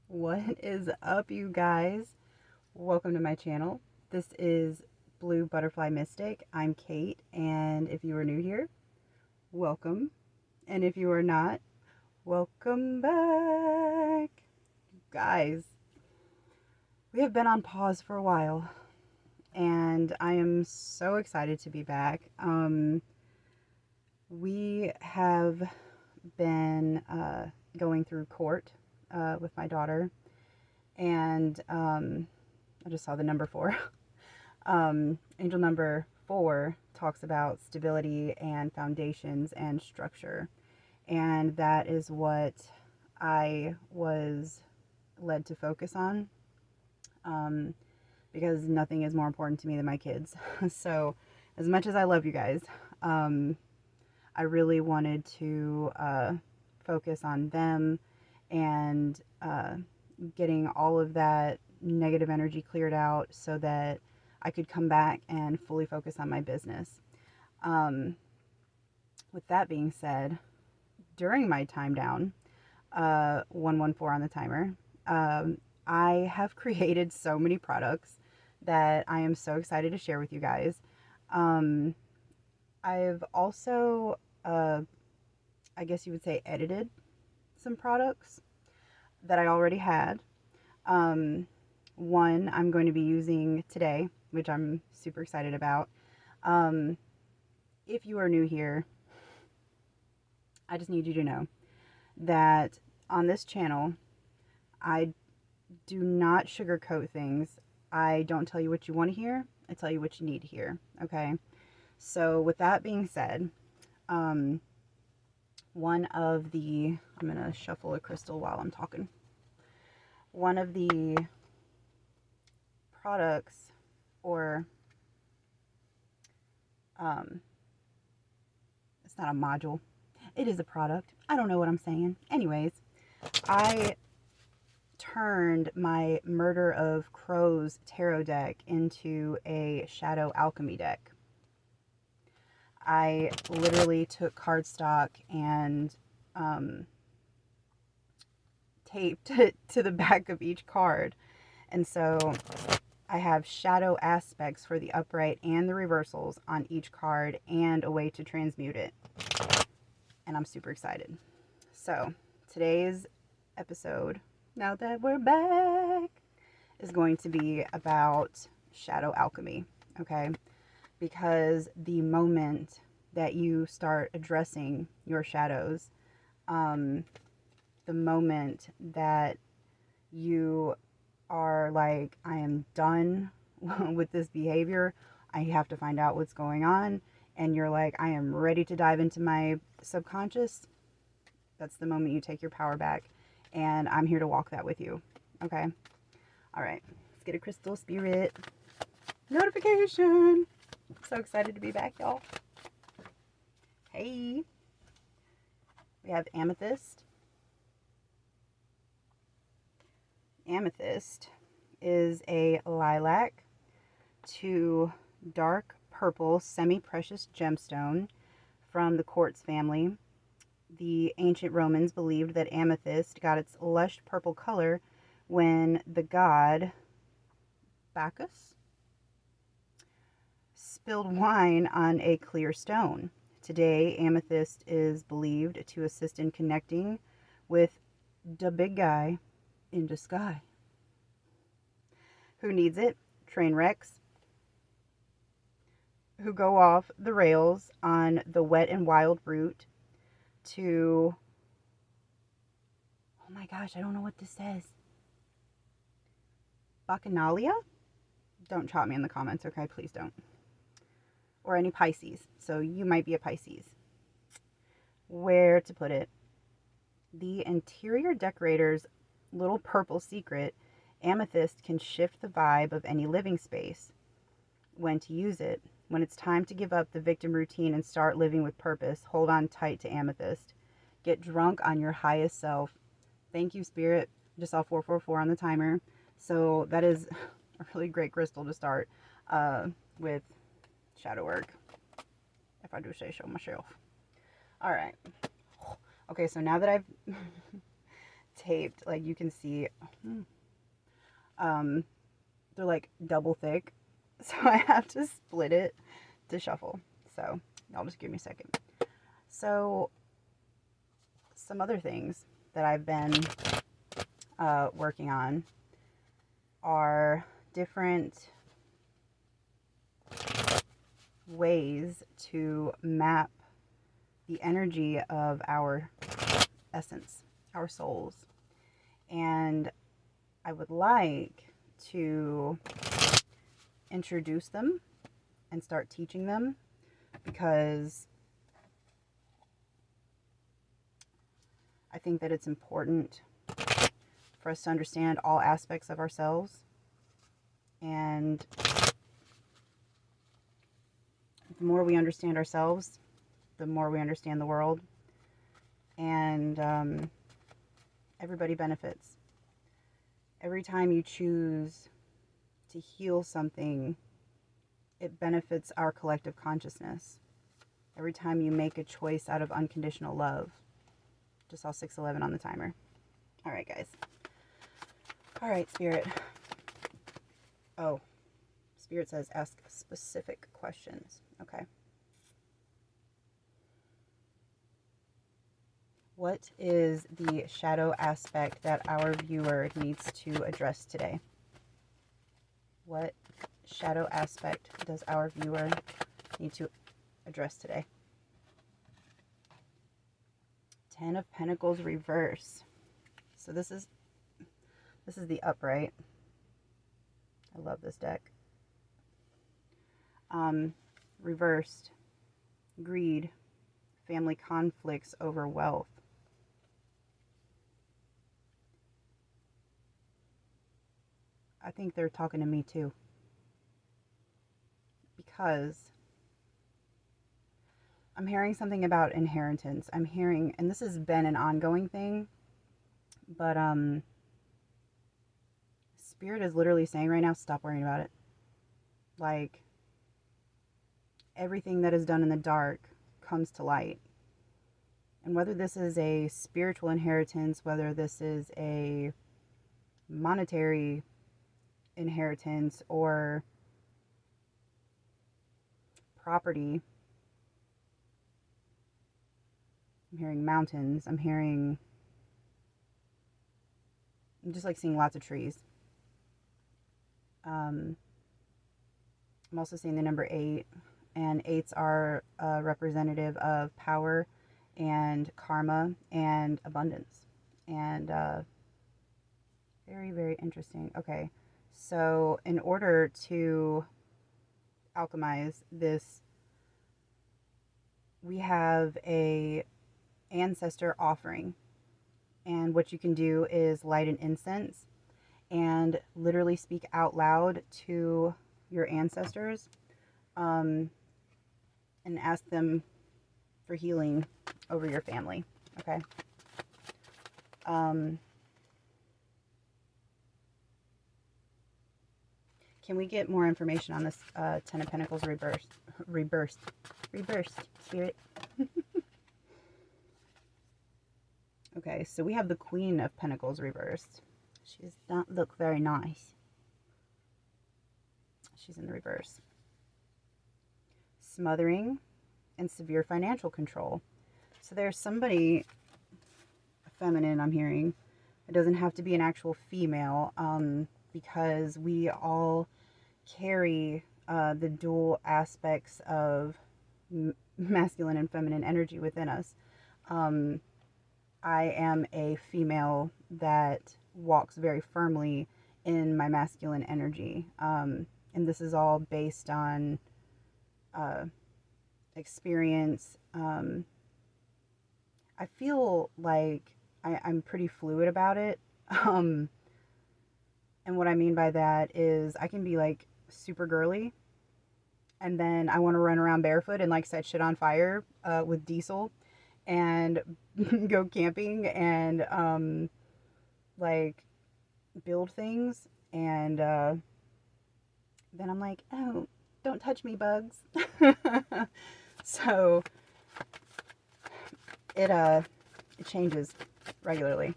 What is up, you guys? Welcome to my channel. This is Blue Butterfly Mystic. I'm Kate, and if you are new here, welcome. And if you are not, welcome back. Guys, we have been on pause for a while, and I am so excited to be back. We have been going through court with my daughter, and I just saw the number 4. Angel number 4 talks about stability and foundations and structure, and that is what I was led to focus on, because nothing is more important to me than my kids. So, as much as I love you guys, I really wanted to focus on them and getting all of that negative energy cleared out so that I could come back and fully focus on my business. With that being said, during my time down, 114 on the timer, I have created so many products that I am so excited to share with you guys. I've also, I guess you would say, edited some products that I already had. One I'm going to be using today, which I'm super excited about. If you are new here, I just need you to know that on this channel, I do not sugarcoat things. I don't tell you what you want to hear. I tell you what you need to hear. Okay. So with that being said, one of the, I'm going to shuffle a crystal while I'm talking. One of the products, or it's not a module, it is a product. I don't know what I'm saying. Anyways, I turned my Murder of Crows tarot deck into a shadow alchemy deck. I literally took cardstock and taped it to the back of each card. And so I have shadow aspects for the upright and the reversals on each card and a way to transmute it. And I'm super excited. So today's episode, now that we're back, is going to be about shadow alchemy, okay? Because the moment that you start addressing your shadows, the moment that you are like, I am done with this behavior, I have to find out what's going on, and you're like, I am ready to dive into my subconscious, that's the moment you take your power back, and I'm here to walk that with you. Okay? All right, let's get a crystal spirit notification. So excited to be back, y'all. Hey, we have Amethyst. Amethyst is a lilac to dark purple semi-precious gemstone from the quartz family. The ancient Romans believed that amethyst got its lush purple color when the god Bacchus spilled wine on a clear stone. Today, amethyst is believed to assist in connecting with the big guy in the sky. Who needs it? Train wrecks who go off the rails on the wet and wild route to, oh my gosh, I don't know what this says. Bacchanalia? Don't chop me in the comments, okay? Please don't. Or any Pisces. So you might be a Pisces. Where to put it? The interior decorator's little purple secret, amethyst can shift the vibe of any living space. When to use it? When it's time to give up the victim routine and start living with purpose, hold on tight to amethyst. Get drunk on your highest self. Thank you, Spirit. Just saw 444 on the timer. So that is a really great crystal to start with shadow work, if I do say so myself. All right. Okay, so now that I've taped. Like you can see, they're like double thick. So I have to split it to shuffle. So y'all just give me a second. So some other things that I've been working on are different ways to map the energy of our essence, our souls. And I would like to introduce them and start teaching them, because I think that it's important for us to understand all aspects of ourselves. And the more we understand ourselves, the more we understand the world. And everybody benefits. Every time you choose to heal something, it benefits our collective consciousness. Every time you make a choice out of unconditional love. Just saw 6:11 on the timer. All right, guys. All right, Spirit. Oh, Spirit says ask specific questions. Okay. What is the shadow aspect that our viewer needs to address today? What shadow aspect does our viewer need to address today? 10 of Pentacles reverse. So this is the upright. I love this deck. Reversed. Greed. Family conflicts over wealth. I think they're talking to me too. Because I'm hearing something about inheritance. I'm hearing, and this has been an ongoing thing, but Spirit is literally saying right now, stop worrying about it. Like, everything that is done in the dark comes to light. And whether this is a spiritual inheritance, whether this is a monetary inheritance or property, I'm hearing mountains. I'm just like seeing lots of trees. I'm also seeing the number 8, and 8s are representative of power and karma and abundance. And very, very interesting. Okay, so in order to alchemize this, we have a Ancestor Offering. And what you can do is light an incense and literally speak out loud to your ancestors, and ask them for healing over your family. Okay. Can we get more information on this 10 of Pentacles reversed, Spirit? Okay, so we have the Queen of Pentacles reversed. She does not look very nice. She's in the reverse. Smothering and severe financial control. So there's somebody feminine I'm hearing. It doesn't have to be an actual female, because we all carry the dual aspects of masculine and feminine energy within us. I am a female that walks very firmly in my masculine energy. And this is all based on experience. I feel like I'm pretty fluid about it. And what I mean by that is I can be like super girly, and then I want to run around barefoot and like set shit on fire with diesel and go camping and like build things, and then I'm like, oh, don't touch me, bugs. So it changes regularly.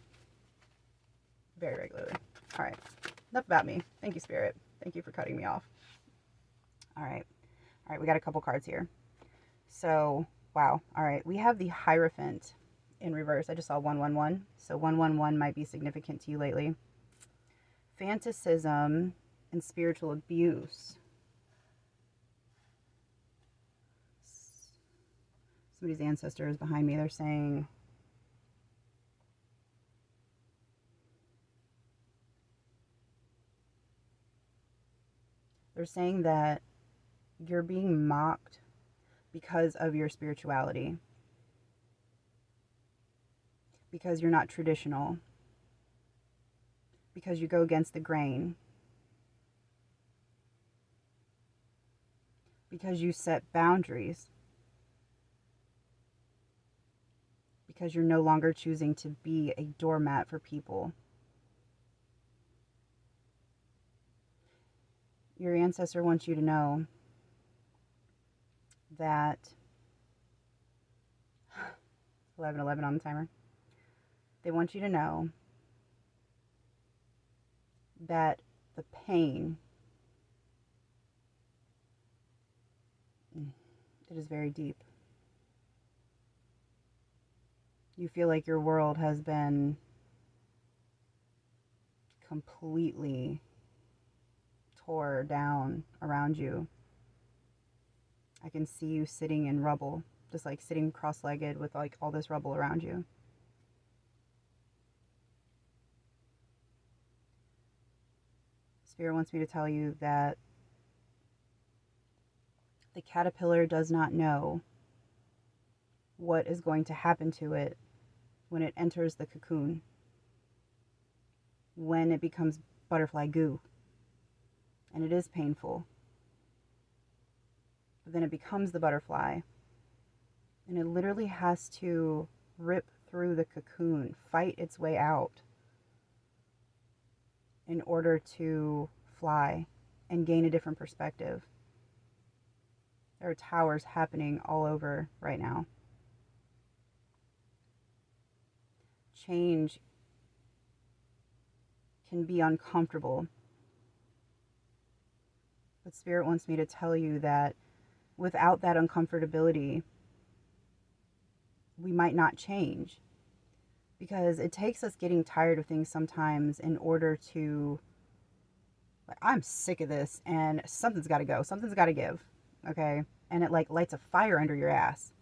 very regularly. All right. Enough about me. Thank you, Spirit. Thank you for cutting me off. All right. All right. We got a couple cards here. So, wow. All right. We have the Hierophant in reverse. I just saw 111. So 111 might be significant to you lately. Fanaticism and spiritual abuse. Somebody's ancestor is behind me. They're saying, that you're being mocked because of your spirituality, because you're not traditional, because you go against the grain, because you set boundaries, because you're no longer choosing to be a doormat for people. Your ancestor wants you to know that 11:11 on the timer. They want you to know that the pain, it is very deep. You feel like your world has been completely tore down around you. I can see you sitting in rubble, just like sitting cross-legged with like all this rubble around you. Spirit wants me to tell you that the caterpillar does not know what is going to happen to it when it enters the cocoon, when it becomes butterfly goo. And it is painful. But then it becomes the butterfly, and it literally has to rip through the cocoon, fight its way out in order to fly and gain a different perspective. There are towers happening all over right now. Change can be uncomfortable. But Spirit wants me to tell you that without that uncomfortability, we might not change. Because it takes us getting tired of things sometimes in order to, like, I'm sick of this and something's got to go. Something's got to give. Okay? And it like lights a fire under your ass.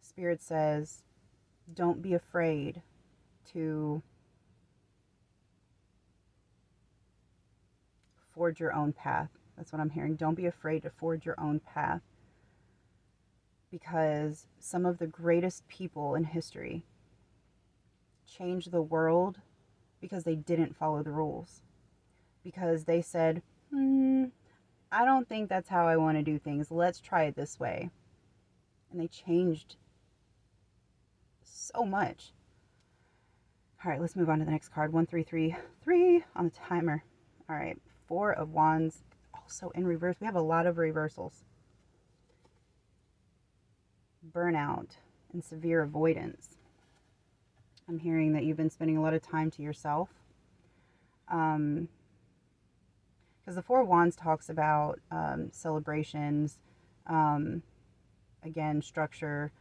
Spirit says, don't be afraid to forge your own path. That's what I'm hearing. Don't be afraid to forge your own path. Because some of the greatest people in history changed the world because they didn't follow the rules. Because they said, I don't think that's how I want to do things. Let's try it this way. And they changed so much. All right, let's move on to the next card. 1333 on the timer. All right, 4 of Wands, also in reverse. We have a lot of reversals. Burnout and severe avoidance. I'm hearing that you've been spending a lot of time to yourself. Because the 4 of Wands talks about celebrations, again, structure,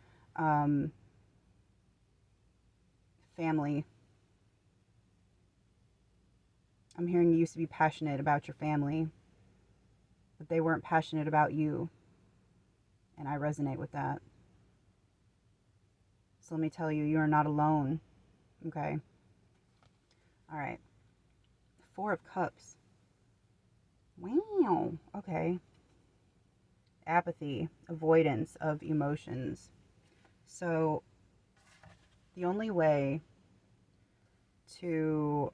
family. I'm hearing you used to be passionate about your family, but they weren't passionate about you. And I resonate with that. So let me tell you, you are not alone. Okay? All right. 4 of Cups. Wow. Okay. Apathy, avoidance of emotions. So the only way to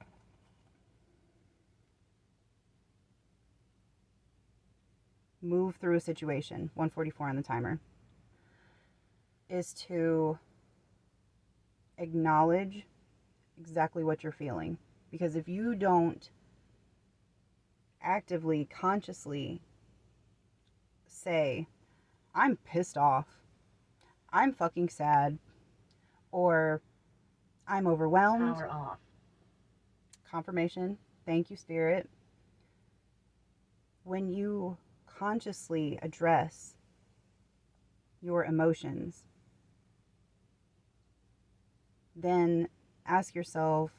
move through a situation, 144 on the timer, is to acknowledge exactly what you're feeling. Because if you don't actively, consciously say, I'm pissed off, I'm fucking sad, or I'm overwhelmed. Power off. Confirmation. Thank you, Spirit. When you consciously address your emotions, then ask yourself,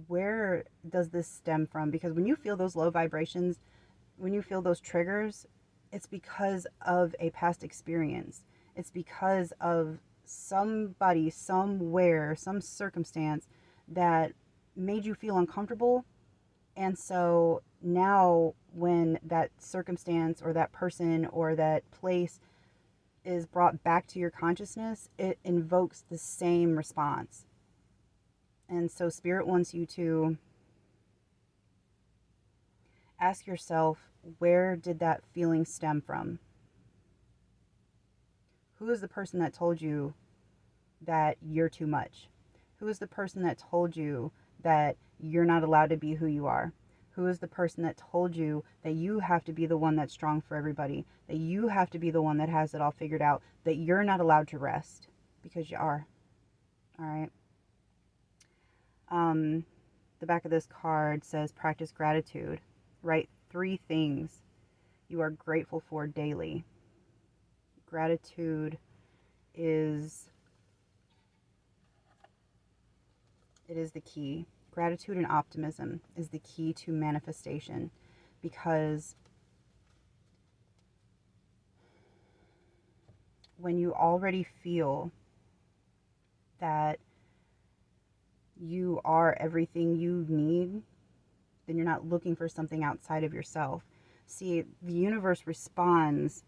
where does this stem from? Because when you feel those low vibrations, when you feel those triggers, it's because of a past experience. It's because of somebody, somewhere, some circumstance that made you feel uncomfortable. And so now, when that circumstance or that person or that place is brought back to your consciousness, it invokes the same response. And so, Spirit wants you to ask yourself, where did that feeling stem from? Who is the person that told you that you're too much? Who is the person that told you that you're not allowed to be who you are? Who is the person that told you that you have to be the one that's strong for everybody, that you have to be the one that has it all figured out, that you're not allowed to rest? Because you are. All right. The back of this card says practice gratitude. Write 3 things you are grateful for daily. Gratitude is the key. Gratitude and optimism is the key to manifestation, because when you already feel that you are everything you need, then you're not looking for something outside of yourself. See, the universe responds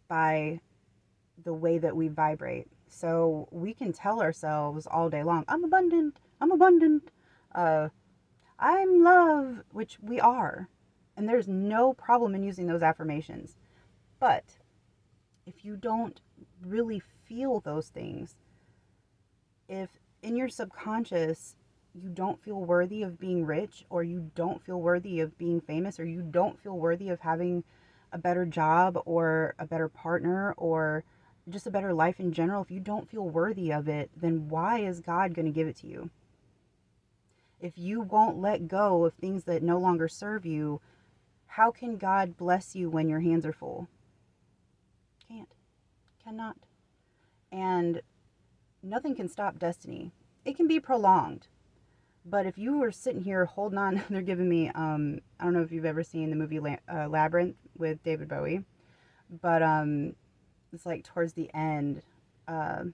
by the way that we vibrate. So we can tell ourselves all day long, I'm abundant, I'm love, which we are. And there's no problem in using those affirmations. But if you don't really feel those things, if in your subconscious you don't feel worthy of being rich, or you don't feel worthy of being famous, or you don't feel worthy of having a better job or a better partner or just a better life in general, if you don't feel worthy of it, then why is God going to give it to you? If you won't let go of things that no longer serve you, how can God bless you when your hands are full? Can't. Cannot. And nothing can stop destiny. It can be prolonged. But if you were sitting here holding on, they're giving me, I don't know if you've ever seen the movie Labyrinth with David Bowie, but it's like towards the end, after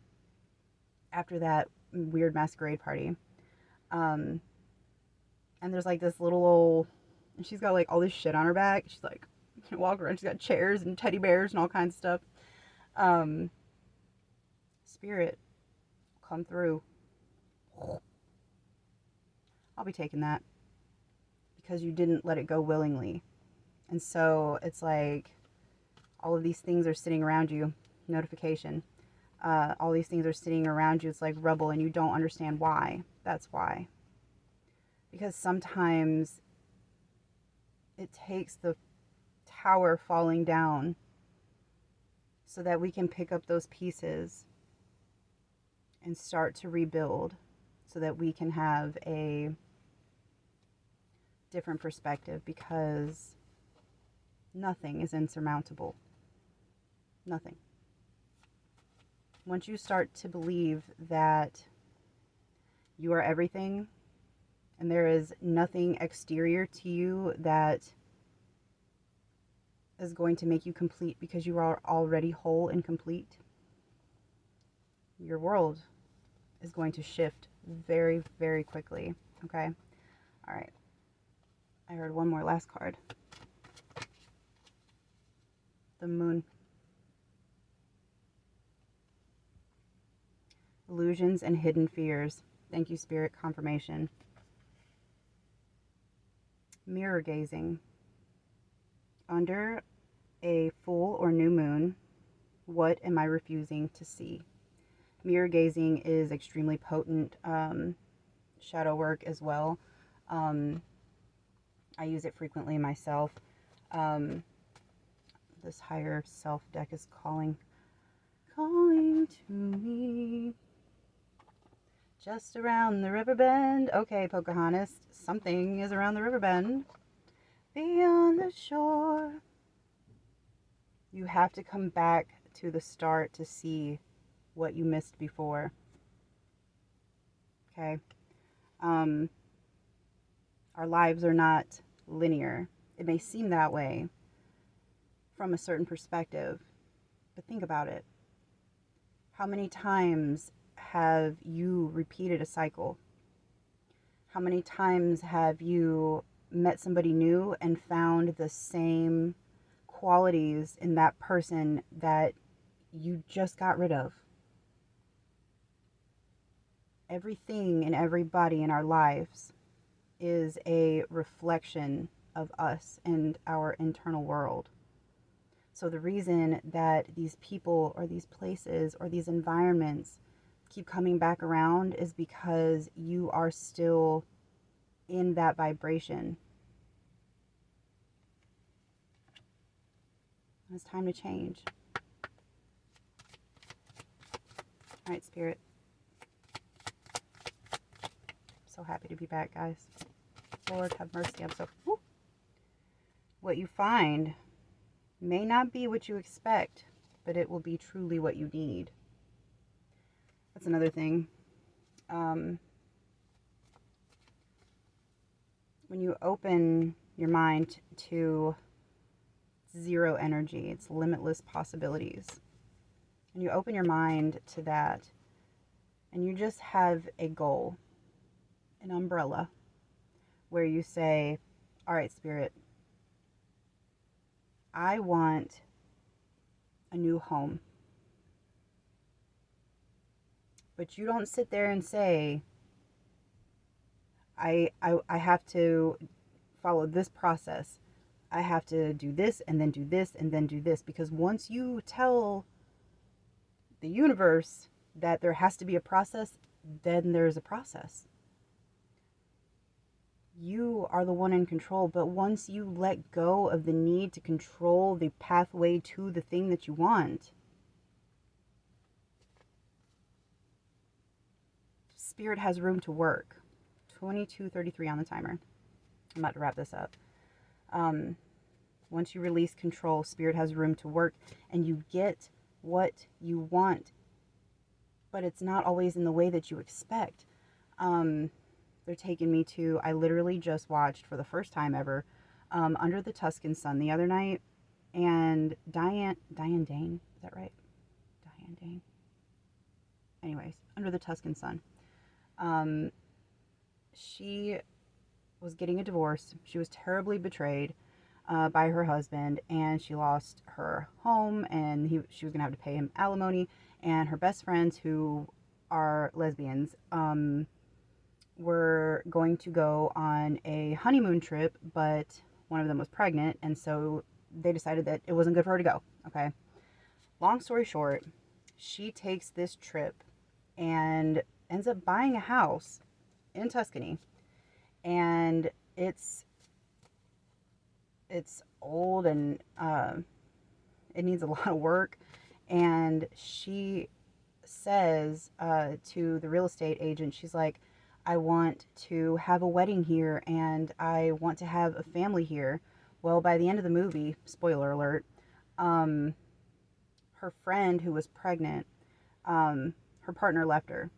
that weird masquerade party, and there's like this little old, and she's got like all this shit on her back. She's like, you walk around, she's got chairs and teddy bears and all kinds of stuff. Spirit, come through. I'll be taking that, because you didn't let it go willingly. And so it's like all of these things are sitting around you. Notification. All these things are sitting around you. It's like rubble, and you don't understand why. That's why. Because sometimes it takes the tower falling down so that we can pick up those pieces and start to rebuild, so that we can have a different perspective, because nothing is insurmountable. Nothing. Once you start to believe that you are everything and there is nothing exterior to you that is going to make you complete, because you are already whole and complete, your world is going to shift very, very quickly. Okay? All right. I heard one more last card. The Moon. Illusions and hidden fears. Thank you, Spirit. Confirmation. Mirror gazing. Under a full or new moon, what am I refusing to see? Mirror gazing is extremely potent shadow work as well. I use it frequently myself. This higher self deck is calling to me. Just around the river bend. Okay, Pocahontas, something is around the river bend. Beyond the shore. You have to come back to the start to see what you missed before. Okay? Our lives are not linear. It may seem that way from a certain perspective, but think about it. How many times have you repeated a cycle? How many times have you met somebody new and found the same qualities in that person that you just got rid of? Everything and everybody in our lives is a reflection of us and our internal world. So the reason that these people or these places or these environments keep coming back around is because you are still in that vibration. It's time to change. All right, Spirit. So happy to be back, guys. Lord have mercy. I'm so... Woo. What you find may not be what you expect, but it will be truly what you need. That's another thing. When you open your mind to zero energy, it's limitless possibilities. And you open your mind to that, and you just have a goal, an umbrella, where you say, all right, Spirit, I want a new home. But you don't sit there and say, I have to follow this process. I have to do this and then do this and then do this. Because once you tell the universe that there has to be a process, then there's a process. You are the one in control. But once you let go of the need to control the pathway to the thing that you want, Spirit has room to work. 22:33 on the timer. I'm about to wrap this up. Once you release control, Spirit has room to work, and you get what you want, but it's not always in the way that you expect. They're taking me to, I literally just watched for the first time ever, Under the Tuscan Sun the other night, and Diane Dane, is that right? Diane Dane. Anyways, Under the Tuscan Sun. She was getting a divorce. She was terribly betrayed by her husband, and she lost her home, and she was going to have to pay him alimony, and her best friends, who are lesbians, were going to go on a honeymoon trip, but one of them was pregnant, and so they decided that it wasn't good for her to go. Okay. Long story short, she takes this trip and ends up buying a house in Tuscany, and it's old, and it needs a lot of work. And she says to the real estate agent, she's like, I want to have a wedding here, and I want to have a family here. Well, by the end of the movie, spoiler alert, her friend who was pregnant, her partner left her,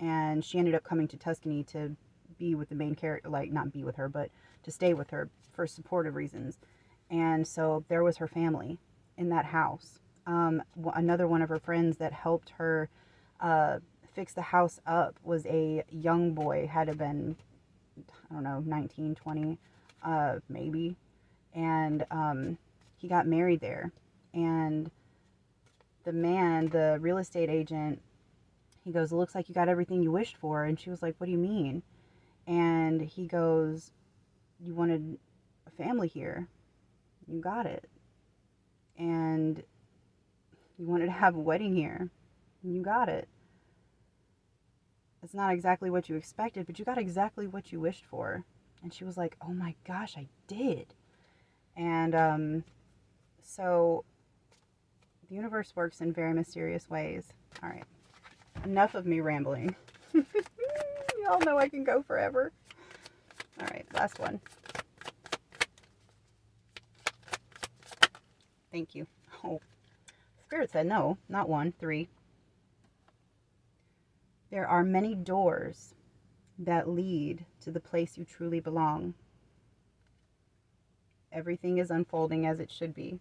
and she ended up coming to Tuscany to be with the main character, like not be with her, but to stay with her for supportive reasons. And so there was her family in that house. Another one of her friends that helped her fix the house up was a young boy, had to have been, I don't know, 19, 20, maybe. And he got married there. And the man, the real estate agent, he goes, it looks like you got everything you wished for. And she was like, what do you mean? And he goes, you wanted a family here. You got it. And you wanted to have a wedding here. You got it. It's not exactly what you expected, but you got exactly what you wished for. And she was like, oh my gosh, I did. And so the universe works in very mysterious ways. All right. Enough of me rambling. Y'all know I can go forever. All right, last one. Thank you. Oh, Spirit said no, not one, 3. There are many doors that lead to the place you truly belong. Everything is unfolding as it should be.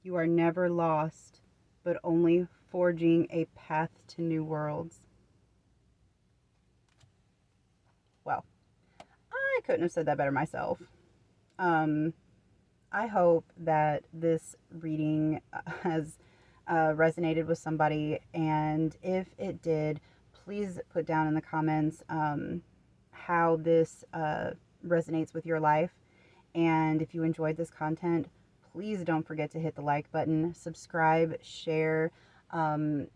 You are never lost, but only forging a path to new worlds. Well, I couldn't have said that better myself. I hope that this reading has resonated with somebody, and if it did, please put down in the comments how this resonates with your life. And if you enjoyed this content, please don't forget to hit the like button, subscribe, share, and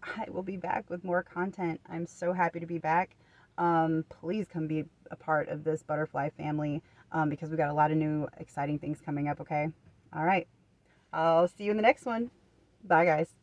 I will be back with more content. I'm so happy to be back. Please come be a part of this butterfly family, because we got a lot of new exciting things coming up, okay? All right. I'll see you in the next one. Bye, guys.